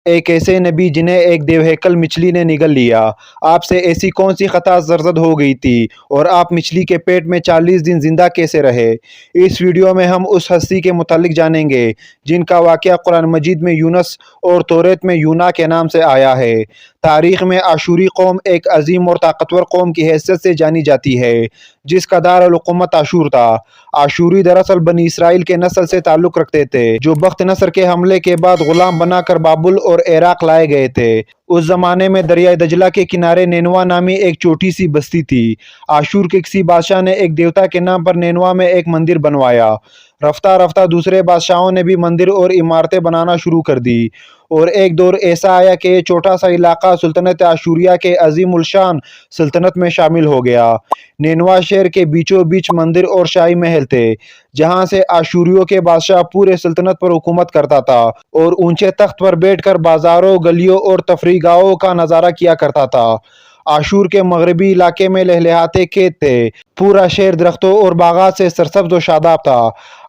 ایک ایسے نبی جنہیں ایک دیوہیکل مچھلی نے نگل لیا، آپ سے ایسی کون سی خطا سرزد ہو گئی تھی اور آپ مچھلی کے پیٹ میں 40 دن زندہ کیسے رہے؟ اس ویڈیو میں ہم اس ہستی کے متعلق جانیں گے جن کا واقعہ قرآن مجید میں یونس اور توریت میں یونا کے نام سے آیا ہے۔ تاریخ میں آشوری قوم ایک عظیم اور طاقتور قوم کی حیثیت سے جانی جاتی ہے جس کا دارالحکومت آشور تھا۔ آشوری دراصل بنی اسرائیل کے نسل سے تعلق رکھتے تھے جو بخت نصر کے حملے کے بعد غلام بنا کر بابل اور عراق لائے گئے تھے۔ اس زمانے میں دریائے دجلہ کے کنارے نینوا نامی ایک چھوٹی سی بستی تھی۔ آشور کے کسی بادشاہ نے ایک دیوتا کے نام پر نینوا میں ایک مندر بنوایا۔ رفتہ رفتہ دوسرے بادشاہوں نے بھی مندر اور عمارتیں بنانا شروع کر دی اور ایک دور ایسا آیا کہ یہ چھوٹا سا علاقہ سلطنت آشوریہ کے عظیم الشان سلطنت میں شامل ہو گیا۔ نینوا شہر کے بیچوں بیچ مندر اور شاہی محل تھے جہاں سے آشوریوں کے بادشاہ پورے سلطنت پر حکومت کرتا تھا اور اونچے تخت پر بیٹھ کر بازاروں، گلیوں اور تفریح گاہوں کا نظارہ کیا کرتا تھا۔ آشور کے مغربی علاقے میں لہلہاتے کھیت تھے، پورا شہر درختوں اور باغات سے سرسبز و شاداب تھا۔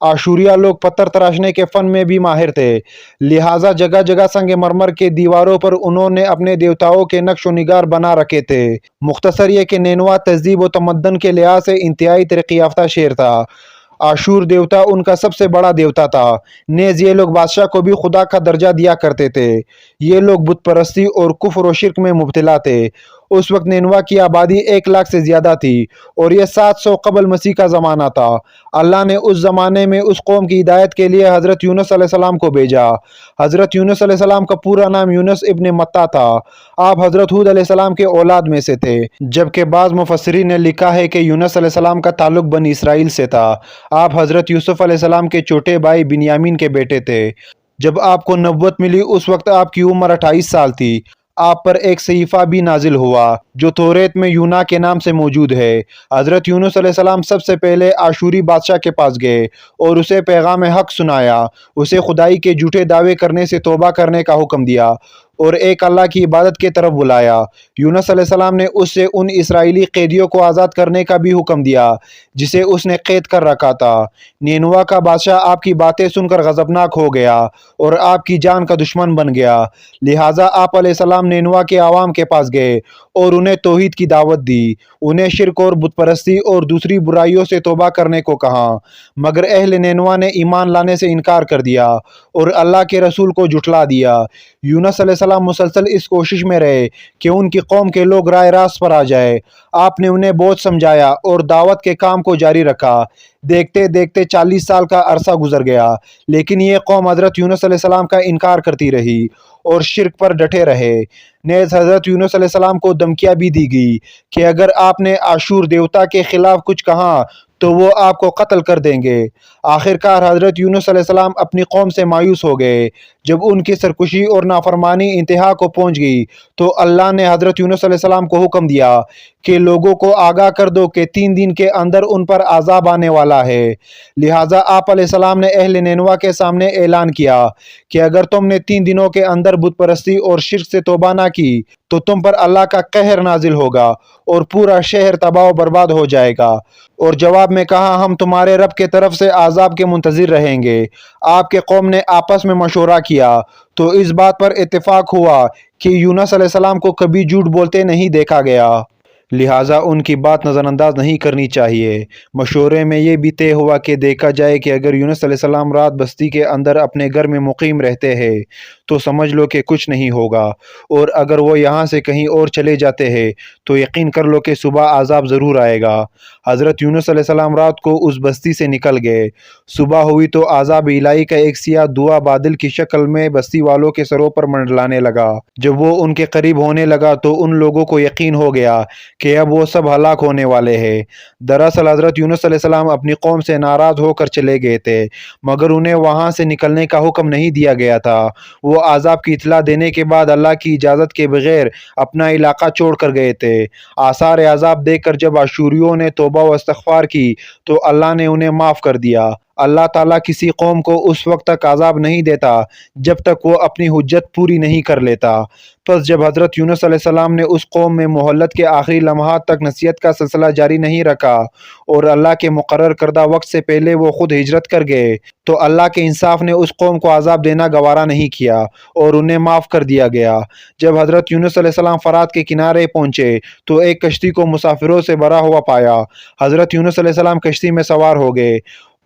آشوریہ لوگ پتھر تراشنے کے فن میں بھی ماہر تھے، لہٰذا جگہ جگہ سنگ مرمر کے دیواروں پر انہوں نے اپنے دیوتاؤں کے نقش و نگار بنا رکھے تھے۔ مختصر یہ کہ نینوا تہذیب و تمدن کے لحاظ سے انتہائی ترقی یافتہ شہر تھا۔ آشور دیوتا ان کا سب سے بڑا دیوتا تھا، نیز یہ لوگ بادشاہ کو بھی خدا کا درجہ دیا کرتے تھے۔ یہ لوگ بت پرستی اور کفر و شرک میں مبتلا تھے۔ اس وقت نینوا کی آبادی 1 لاکھ سے زیادہ تھی اور یہ 700 قبل مسیح کا زمانہ تھا۔ اللہ نے اس زمانے میں اس قوم کی ہدایت کے لیے حضرت یونس علیہ السلام کو بھیجا۔ حضرت یونس علیہ السلام کا پورا نام یونس ابن متیٰ تھا۔ آپ حضرت ہود علیہ السلام کے اولاد میں سے تھے، جبکہ بعض مفسرین نے لکھا ہے کہ یونس علیہ السلام کا تعلق بنی اسرائیل سے تھا۔ آپ حضرت یوسف علیہ السلام کے چھوٹے بھائی بنیامین کے بیٹے تھے۔ جب آپ کو نبوت ملی اس وقت آپ کی عمر 28 سال تھی۔ آپ پر ایک صحیفہ بھی نازل ہوا جو توریت میں یونا کے نام سے موجود ہے۔ حضرت یونس علیہ السلام سب سے پہلے آشوری بادشاہ کے پاس گئے اور اسے پیغام حق سنایا، اسے خدائی کے جھوٹے دعوے کرنے سے توبہ کرنے کا حکم دیا اور ایک اللہ کی عبادت کی طرف بلایا۔ یونس علیہ السلام نے اس سے ان اسرائیلی قیدیوں کو آزاد کرنے کا بھی حکم دیا جسے اس نے قید کر رکھا تھا۔ نینوا کا بادشاہ آپ کی باتیں سن کر غضبناک ہو گیا اور آپ کی جان کا دشمن بن گیا، لہٰذا آپ علیہ السلام نینوا کے عوام کے پاس گئے اور انہیں توحید کی دعوت دی، انہیں شرک اور بت پرستی اور دوسری برائیوں سے توبہ کرنے کو کہا، مگر اہل نینوا نے ایمان لانے سے انکار کر دیا اور اللہ کے رسول کو جھٹلا دیا۔ یونس علیہ السلام مسلسل اس کوشش میں رہے کہ ان کی قوم کے لوگ راہ راست پر آ جائے۔ آپ نے انہیں بہت سمجھایا اور دعوت کے کام کو جاری رکھا۔ دیکھتے دیکھتے 40 سال کا عرصہ گزر گیا، لیکن یہ قوم حضرت یونس علیہ السلام کا انکار کرتی رہی اور شرک پر ڈٹے رہے۔ نیز حضرت یونس علیہ السلام کو دھمکیاں بھی دی گئی کہ اگر آپ نے آشور دیوتا کے خلاف کچھ کہا تو وہ آپ کو قتل کر دیں گے۔ آخرکار حضرت یونس علیہ السلام اپنی قوم سے مایوس ہو گئے۔ جب ان کی سرکشی اور نافرمانی انتہا کو پہنچ گئی تو اللہ نے حضرت یونس علیہ السلام کو حکم دیا کہ لوگوں کو آگاہ کر دو کہ 3 دن کے اندر ان پر عذاب آنے والا ہے۔ لہٰذا آپ علیہ السلام نے اہل نینوا کے سامنے اعلان کیا کہ اگر تم نے 3 دنوں کے اندر بت پرستی اور شرک سے توبہ نہ کی تو تم پر اللہ کا قہر نازل ہوگا اور پورا شہر تباہ و برباد ہو جائے گا۔ اور جواب میں کہا ہم تمہارے رب کے طرف سے عذاب کے منتظر رہیں گے۔ آپ کے قوم نے آپس میں مشورہ کیا تو اس بات پر اتفاق ہوا کہ یونس علیہ السلام کو کبھی جھوٹ بولتے نہیں دیکھا گیا، لہٰذا ان کی بات نظر انداز نہیں کرنی چاہیے۔ مشورے میں یہ بھی طے ہوا کہ دیکھا جائے کہ اگر یونس علیہ السلام رات بستی کے اندر اپنے گھر میں مقیم رہتے ہیں تو سمجھ لو کہ کچھ نہیں ہوگا، اور اگر وہ یہاں سے کہیں اور چلے جاتے ہیں تو یقین کر لو کہ صبح عذاب ضرور آئے گا۔ حضرت یونس علیہ السلام رات کو اس بستی سے نکل گئے۔ صبح ہوئی تو عذاب الہی کا ایک سیاہ دھواں بادل کی شکل میں بستی والوں کے سروں پر منڈلانے لگا۔ جب وہ ان کے قریب ہونے لگا تو ان لوگوں کو یقین ہو گیا کہ اب وہ سب ہلاک ہونے والے ہیں۔ دراصل حضرت یونس علیہ السلام اپنی قوم سے ناراض ہو کر چلے گئے تھے، مگر انہیں وہاں سے نکلنے کا حکم نہیں دیا گیا تھا۔ وہ عذاب کی اطلاع دینے کے بعد اللہ کی اجازت کے بغیر اپنا علاقہ چھوڑ کر گئے تھے۔ آثار عذاب دیکھ کر جب آشوریوں نے توبہ و استغفار کی تو اللہ نے انہیں معاف کر دیا۔ اللہ تعالیٰ کسی قوم کو اس وقت تک عذاب نہیں دیتا جب تک وہ اپنی حجت پوری نہیں کر لیتا۔ پس جب حضرت یونس علیہ السلام نے اس قوم میں مہلت کے آخری لمحات تک نصیحت کا سلسلہ جاری نہیں رکھا اور اللہ کے مقرر کردہ وقت سے پہلے وہ خود ہجرت کر گئے، تو اللہ کے انصاف نے اس قوم کو عذاب دینا گوارا نہیں کیا اور انہیں معاف کر دیا گیا۔ جب حضرت یونس علیہ السلام فرات کے کنارے پہنچے تو ایک کشتی کو مسافروں سے بھرا ہوا پایا۔ حضرت یونس علیہ السلام کشتی میں سوار ہو گئے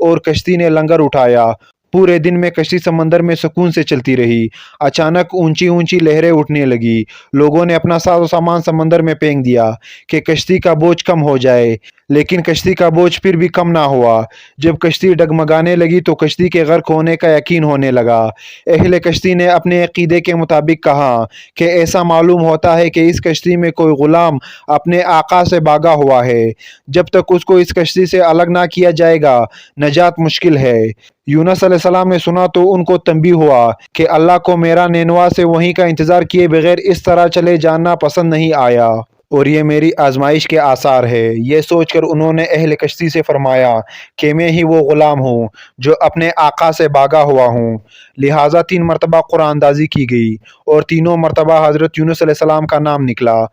اور کشتی نے لنگر اٹھایا۔ پورے دن میں کشتی سمندر میں سکون سے چلتی رہی۔ اچانک اونچی اونچی لہریں اٹھنے لگی۔ لوگوں نے اپنا ساز و سامان سمندر میں پھینک دیا کہ کشتی کا بوجھ کم ہو جائے، لیکن کشتی کا بوجھ پھر بھی کم نہ ہوا۔ جب کشتی ڈگمگانے لگی تو کشتی کے غرق ہونے کا یقین ہونے لگا۔ اہل کشتی نے اپنے عقیدے کے مطابق کہا کہ ایسا معلوم ہوتا ہے کہ اس کشتی میں کوئی غلام اپنے آقا سے بھاگا ہوا ہے۔ جب تک اس کو اس کشتی سے الگ نہ کیا جائے گا نجات مشکل ہے۔ یونس علیہ السلام نے سنا تو ان کو تنبیہ ہوا کہ اللہ کو میرا نینوا سے وہیں کا انتظار کیے بغیر اس طرح چلے جانا پسند نہیں آیا اور یہ میری آزمائش کے آثار ہے۔ یہ سوچ کر انہوں نے اہل کشتی سے فرمایا کہ میں ہی وہ غلام ہوں جو اپنے آقا سے بھاگا ہوا ہوں۔ لہٰذا 3 مرتبہ قرآن اندازی کی گئی اور تینوں مرتبہ حضرت یونس علیہ السلام کا نام نکلا۔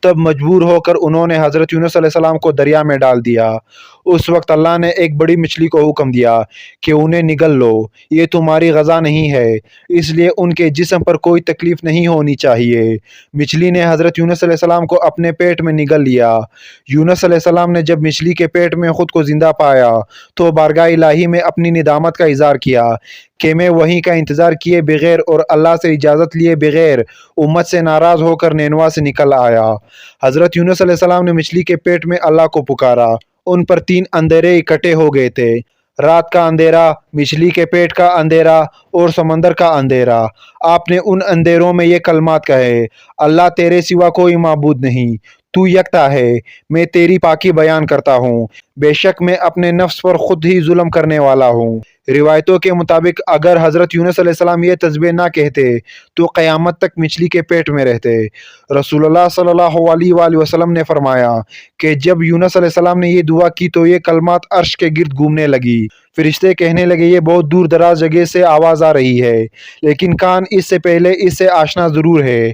تب مجبور ہو کر انہوں نے حضرت یونس علیہ السلام کو دریا میں ڈال دیا۔ اس وقت اللہ نے ایک بڑی مچھلی کو حکم دیا کہ انہیں نگل لو، یہ تمہاری غذا نہیں ہے، اس لیے ان کے جسم پر کوئی تکلیف نہیں ہونی چاہیے۔ مچھلی نے حضرت یونس علیہ السلام کو اپنے پیٹ میں نگل لیا۔ یونس علیہ السلام نے جب مچھلی کے پیٹ میں خود کو زندہ پایا تو بارگاہ الہی میں اپنی ندامت کا اظہار کیا کہ میں وحی کا انتظار کیے بغیر اور اللہ سے اجازت لیے بغیر امت سے ناراض ہو کر نینوا سے نکل آیا۔ حضرت یونس علیہ السلام نے مچھلی کے پیٹ میں اللہ کو پکارا۔ ان پر 3 اندھیرے اکٹھے ہو گئے تھے، رات کا اندھیرا، مچھلی کے پیٹ کا اندھیرا اور سمندر کا اندھیرا۔ آپ نے ان اندھیروں میں یہ کلمات کہے: اللہ تیرے سوا کوئی معبود نہیں، تو یکتا ہے، میں تیری پاکی بیان کرتا ہوں، بے شک میں اپنے نفس پر خود ہی ظلم کرنے والا ہوں۔ روایتوں کے مطابق اگر حضرت یونس علیہ السلام یہ تسبیح نہ کہتے تو قیامت تک مچھلی کے پیٹ میں رہتے۔ رسول اللہ صلی اللہ علیہ وآلہ وسلم نے فرمایا کہ جب یونس علیہ السلام نے یہ دعا کی تو یہ کلمات عرش کے گرد گھومنے لگی۔ فرشتے کہنے لگے یہ بہت دور دراز جگہ سے آواز آ رہی ہے، لیکن کان اس سے پہلے اس سے آشنا ضرور ہے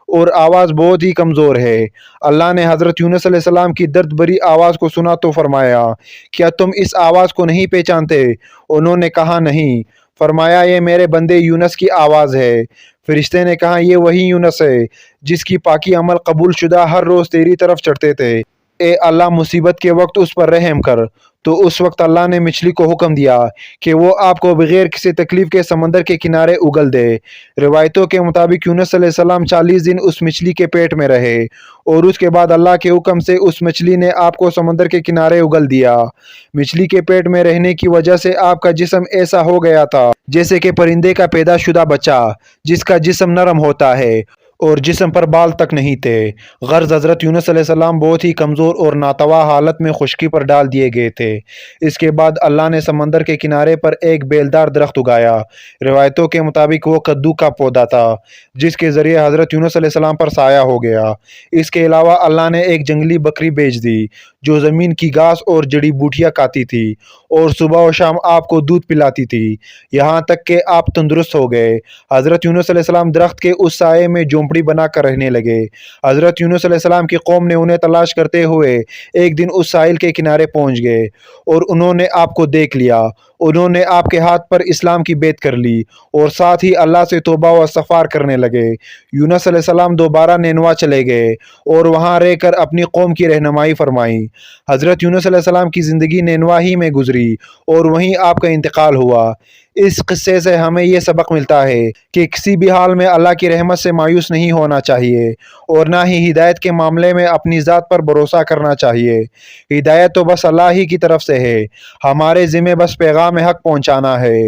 اور آواز بہت ہی کمزور ہے۔ اللہ نے حضرت یونس علیہ السلام کی درد بھری آواز کو سنا تو فرمایا کیا تم اس آواز کو نہیں پہچانتے؟ انہوں نے کہا نہیں۔ فرمایا یہ میرے بندے یونس کی آواز ہے۔ فرشتے نے کہا یہ وہی یونس ہے جس کی پاکی عمل قبول شدہ ہر روز تیری طرف چڑھتے تھے، اے اللہ مصیبت کے وقت اس پر رحم کر۔ تو اس وقت اللہ نے مچھلی کو حکم دیا کہ وہ آپ کو بغیر کسی تکلیف کے سمندر کے کنارے اگل دے۔ روایتوں کے مطابق یونس علیہ السلام 40 دن اس مچھلی کے پیٹ میں رہے اور اس کے بعد اللہ کے حکم سے اس مچھلی نے آپ کو سمندر کے کنارے اگل دیا۔ مچھلی کے پیٹ میں رہنے کی وجہ سے آپ کا جسم ایسا ہو گیا تھا جیسے کہ پرندے کا پیدا شدہ بچہ جس کا جسم نرم ہوتا ہے اور جسم پر بال تک نہیں تھے۔ غرض حضرت یونس علیہ السلام بہت ہی کمزور اور ناتواں حالت میں خشکی پر ڈال دیے گئے تھے۔ اس کے بعد اللہ نے سمندر کے کنارے پر ایک بیلدار درخت اگایا۔ روایتوں کے مطابق وہ کدو کا پودا تھا جس کے ذریعے حضرت یونس علیہ السلام پر سایہ ہو گیا۔ اس کے علاوہ اللہ نے ایک جنگلی بکری بھیج دی جو زمین کی گھاس اور جڑی بوٹیاں کھاتی تھی اور صبح و شام آپ کو دودھ پلاتی تھی یہاں تک کہ آپ تندرست ہو گئے۔ حضرت یونس علیہ السلام درخت کے اس سائے میں جھونپڑی بنا کر رہنے لگے۔ حضرت یونس علیہ السلام کی قوم نے انہیں تلاش کرتے ہوئے ایک دن اس ساحل کے کنارے پہنچ گئے اور انہوں نے آپ کو دیکھ لیا۔ انہوں نے آپ کے ہاتھ پر اسلام کی بیعت کر لی اور ساتھ ہی اللہ سے توبہ و استغفار کرنے لگے۔ یونس علیہ السلام دوبارہ نینوا چلے گئے اور وہاں رہ کر اپنی قوم کی رہنمائی فرمائی۔ حضرت یونس علیہ السلام کی زندگی نینوا ہی میں گزری اور وہیں آپ کا انتقال ہوا۔ اس قصے سے ہمیں یہ سبق ملتا ہے کہ کسی بھی حال میں اللہ کی رحمت سے مایوس نہیں ہونا چاہیے اور نہ ہی ہدایت کے معاملے میں اپنی ذات پر بھروسہ کرنا چاہیے۔ ہدایت تو بس اللہ ہی کی طرف سے ہے، ہمارے ذمہ بس پیغام حق پہنچانا ہے۔